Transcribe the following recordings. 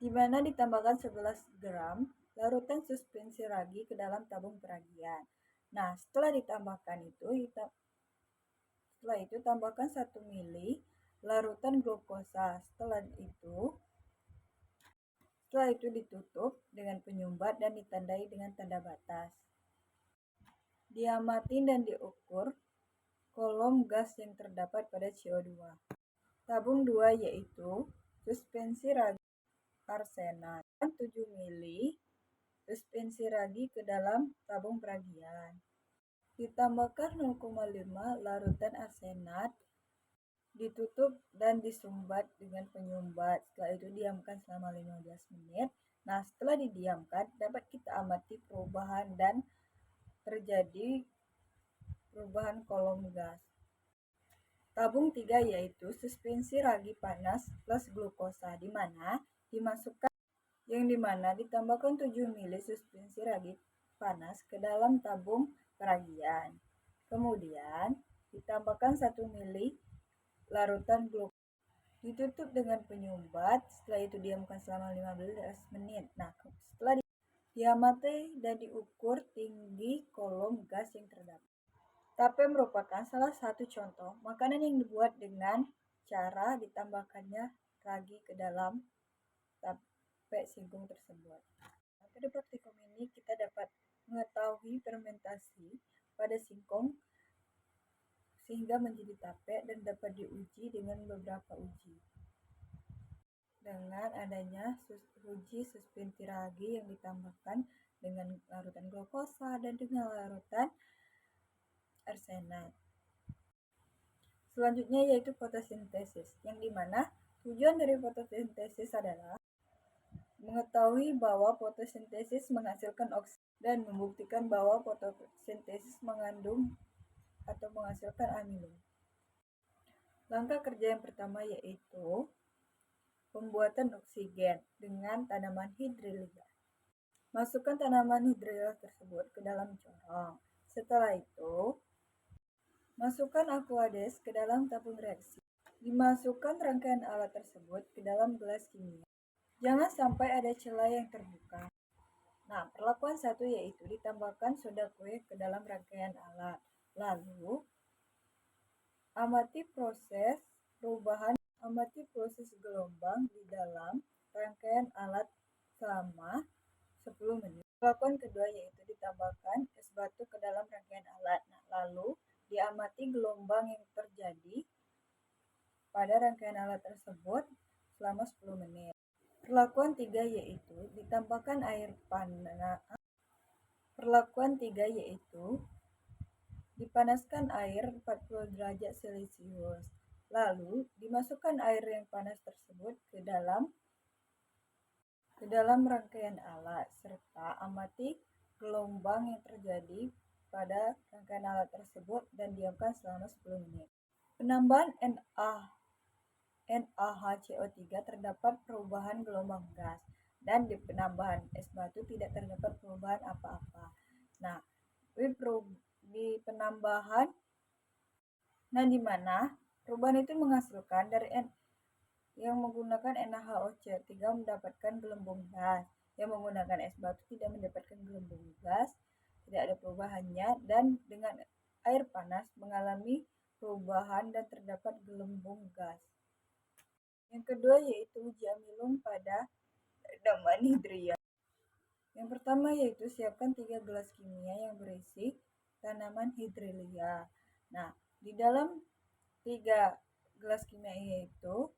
di mana ditambahkan 11 gram larutan suspensi ragi ke dalam tabung peragian. Nah, setelah ditambahkan tambahkan 1 ml larutan glukosa. Setelah itu ditutup dengan penyumbat dan ditandai dengan tanda batas. Diamati dan diukur kolom gas yang terdapat pada CO2. Tabung 2 yaitu suspensi ragi arsenat, 7 ml suspensi ragi ke dalam tabung peragian. Ditambahkan 0,5 larutan arsenat, ditutup dan disumbat dengan penyumbat. Setelah itu diamkan selama 15 menit. Nah, setelah didiamkan dapat kita amati perubahan dan terjadi perubahan kolom gas. Tabung 3 yaitu suspensi ragi panas plus glukosa, di mana ditambahkan 7 ml suspensi ragi panas ke dalam tabung peragian. Kemudian ditambahkan 1 ml larutan glukosa. Ditutup dengan penyumbat, setelah itu diamkan selama 15 menit. Nah, setelah diamati dan diukur tinggi kolom gas yang terdapat. Tape merupakan salah satu contoh makanan yang dibuat dengan cara ditambahkannya ragi ke dalam tape singkong tersebut. Pada praktikum ini kita dapat mengetahui fermentasi pada singkong sehingga menjadi tape dan dapat diuji dengan beberapa uji. Dengan adanya uji suspensi ragi yang ditambahkan dengan larutan glukosa dan dengan larutan arsenat. Selanjutnya yaitu fotosintesis, yang dimana tujuan dari fotosintesis adalah mengetahui bahwa fotosintesis menghasilkan oksigen dan membuktikan bahwa fotosintesis mengandung atau menghasilkan amino. Langkah kerja yang pertama yaitu pembuatan oksigen dengan tanaman hidrelea. Masukkan tanaman hidrelea tersebut ke dalam corong. Setelah itu, masukkan aqueous ke dalam tabung reaksi. Dimasukkan rangkaian alat tersebut ke dalam gelas kimia. Jangan sampai ada celah yang terbuka. Nah, perlakuan 1 yaitu ditambahkan soda kue ke dalam rangkaian alat. Lalu, amati proses gelombang di dalam rangkaian alat selama 10 menit. Perlakuan kedua yaitu ditambahkan es batu ke dalam rangkaian alat. Nah, lalu diamati gelombang yang terjadi pada rangkaian alat tersebut selama 10 menit. Perlakuan 3 yaitu ditambahkan air panas. Perlakuan 3 yaitu dipanaskan air 40 derajat Celcius. Lalu dimasukkan air yang panas tersebut ke dalam rangkaian alat serta amati gelombang yang terjadi pada rangkaian alat tersebut dan diamkan selama 10 menit. Penambahan NaHCO3 terdapat perubahan gelombang gas dan di penambahan es batu tidak terdapat perubahan apa-apa. Nah, di mana perubahan itu menghasilkan dari yang menggunakan NaHCO3 mendapatkan gelembung gas, yang menggunakan es batu tidak mendapatkan gelembung gas, tidak ada perubahannya, dan dengan air panas mengalami perubahan dan terdapat gelembung gas. Yang kedua yaitu uji amilum pada tanaman hidrelea. Yang pertama yaitu siapkan 3 gelas kimia yang berisi tanaman hidrelea. Nah, di dalam 3 gelas kimia yaitu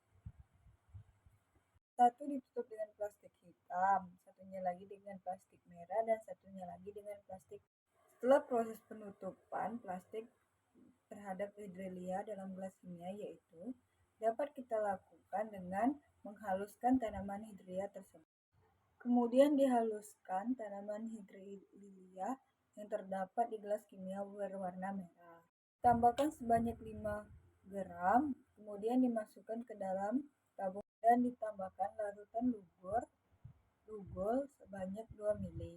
satu ditutup dengan plastik hitam, satunya lagi dengan plastik merah, dan satunya lagi dengan plastik. Setelah proses penutupan plastik terhadap hidrelea dalam gelas kimia yaitu dapat kita lakukan dengan menghaluskan tanaman hidrelea tersebut. Kemudian dihaluskan tanaman hidrelea yang terdapat di gelas kimia berwarna merah. Tambahkan sebanyak 5 gram, kemudian dimasukkan ke dalam tabung dan ditambahkan larutan lugol sebanyak 2 ml.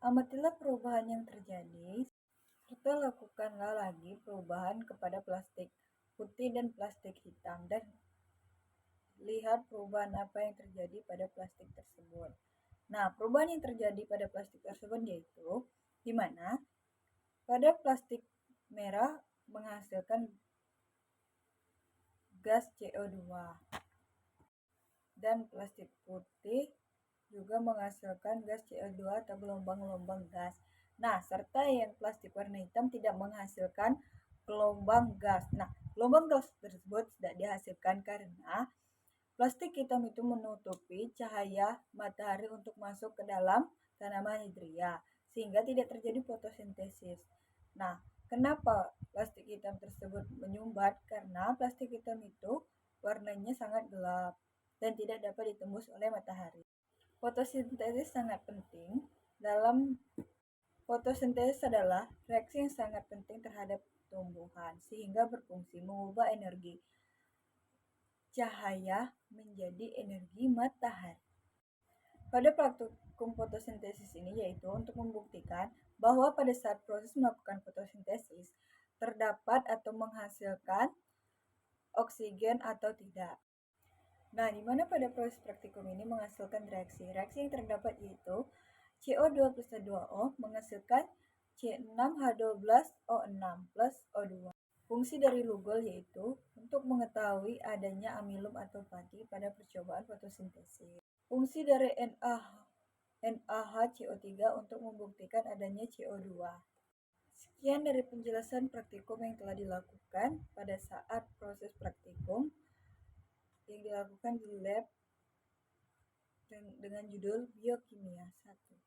Amatilah perubahan yang terjadi, serta lakukanlah lagi perubahan kepada plastik putih dan plastik hitam, dan lihat perubahan apa yang terjadi pada plastik tersebut. Nah, perubahan yang terjadi pada plastik tersebut yaitu di mana pada plastik merah menghasilkan gas CO2 dan plastik putih juga menghasilkan gas CO2 atau gelombang-gelombang gas. Nah, serta yang plastik warna hitam tidak menghasilkan gelombang gas. Nah, gelombang gas tersebut tidak dihasilkan karena plastik hitam itu menutupi cahaya matahari untuk masuk ke dalam tanaman hidria, sehingga tidak terjadi fotosintesis. Nah, kenapa plastik hitam tersebut menyumbat? Karena plastik hitam itu warnanya sangat gelap dan tidak dapat ditembus oleh matahari. Fotosintesis sangat penting. Dalam fotosintesis adalah reaksi yang sangat penting terhadap tumbuhan, sehingga berfungsi mengubah energi cahaya menjadi energi matahari. Pada praktikum fotosintesis ini yaitu untuk membuktikan bahwa pada saat proses melakukan fotosintesis terdapat atau menghasilkan oksigen atau tidak. Nah, di mana pada proses praktikum ini menghasilkan reaksi. Reaksi yang terdapat yaitu CO2 plus H2O menghasilkan C6H12O6 plus O2. Fungsi dari Lugol yaitu untuk mengetahui adanya amilum atau pati pada percobaan fotosintesis. Fungsi dari NaHCO3 untuk membuktikan adanya CO2. Sekian dari penjelasan praktikum yang telah dilakukan pada saat proses praktikum yang dilakukan di lab dengan judul Biokimia 1.